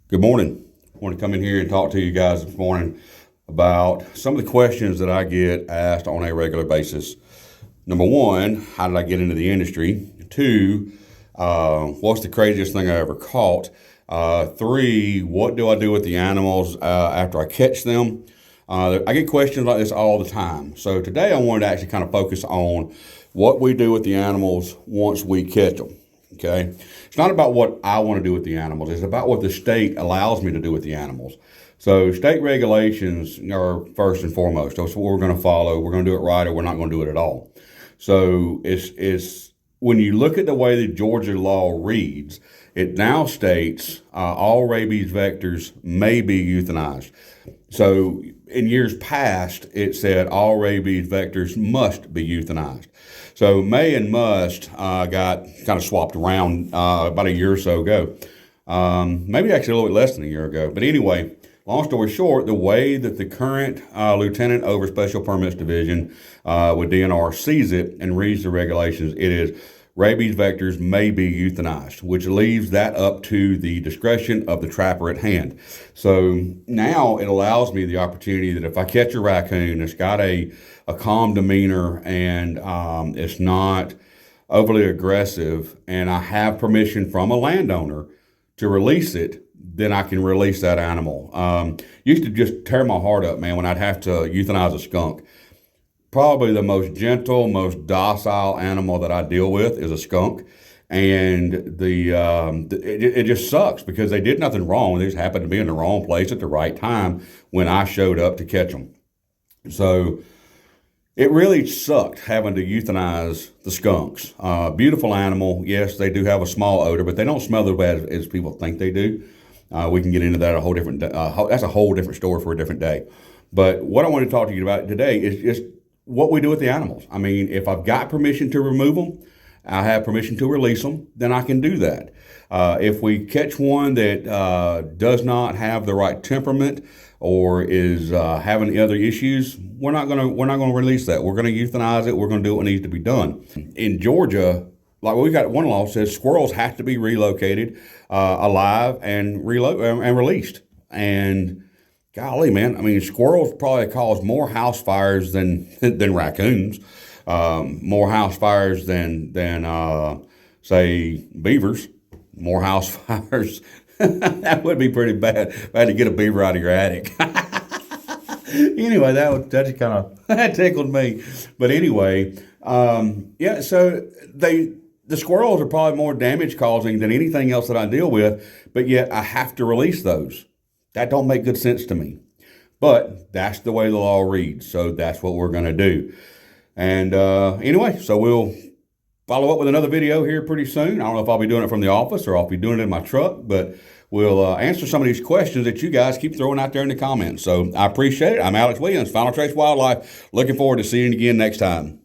Good morning. I want to come in here and talk to you guys this morning about some of the questions that I get asked on a regular basis. Number one, how did I get into the industry? Two, what's the craziest thing I ever caught? Three, what do I do with the animals after I catch them? I get questions like this all the time. So today I wanted to actually kind of focus on what we do with the animals once we catch them. Okay. It's not about what I want to do with the animals. It's about what the state allows me to do with the animals. So state regulations are first and foremost. That's what we're going to follow. We're going to do it right or we're not going to do it at all. So it's when you look at the way the Georgia law reads, it now states all rabies vectors may be euthanized. So in years past, it said all rabies vectors must be euthanized. So may and must got kind of swapped around about a year or so ago. Maybe actually a little bit less than a year ago. But anyway, long story short, the way that the current lieutenant over Special Permits Division with DNR sees it and reads the regulations, it is rabies vectors may be euthanized, which leaves that up to the discretion of the trapper at hand. So now it allows me the opportunity that if I catch a raccoon that's got a calm demeanor and it's not overly aggressive and I have permission from a landowner to release it, then I can release that animal. Used to just tear my heart up, man, when I'd have to euthanize a skunk. Probably the most gentle, most docile animal that I deal with is a skunk. And it just sucks because they did nothing wrong. They just happened to be in the wrong place at the right time when I showed up to catch them. So it really sucked having to euthanize the skunks. Beautiful animal. Yes, they do have a small odor, but they don't smell as bad as people think they do. We can get into that that's a whole different story for a different day. But what I want to talk to you about today is just what we do with the animals. I mean, if I've got permission to remove them, I have permission to release them, then I can do that. If we catch one that does not have the right temperament or is having other issues, we're not gonna release that. We're gonna euthanize it. We're gonna do what needs to be done. In Georgia, like we got one law says squirrels have to be relocated alive and released. And golly, man, I mean, squirrels probably cause more house fires than raccoons, more house fires than say beavers, more house fires. That would be pretty bad if I had to get a beaver out of your attic. Anyway, that just kind of that tickled me. But anyway, yeah. So the squirrels are probably more damage causing than anything else that I deal with. But yet I have to release those. That don't make good sense to me. But that's the way the law reads. So that's what we're going to do. And anyway, so we'll follow up with another video here pretty soon. I don't know if I'll be doing it from the office or I'll be doing it in my truck, but we'll answer some of these questions that you guys keep throwing out there in the comments. So I appreciate it. I'm Alex Williams, Final Trace Wildlife. Looking forward to seeing you again next time.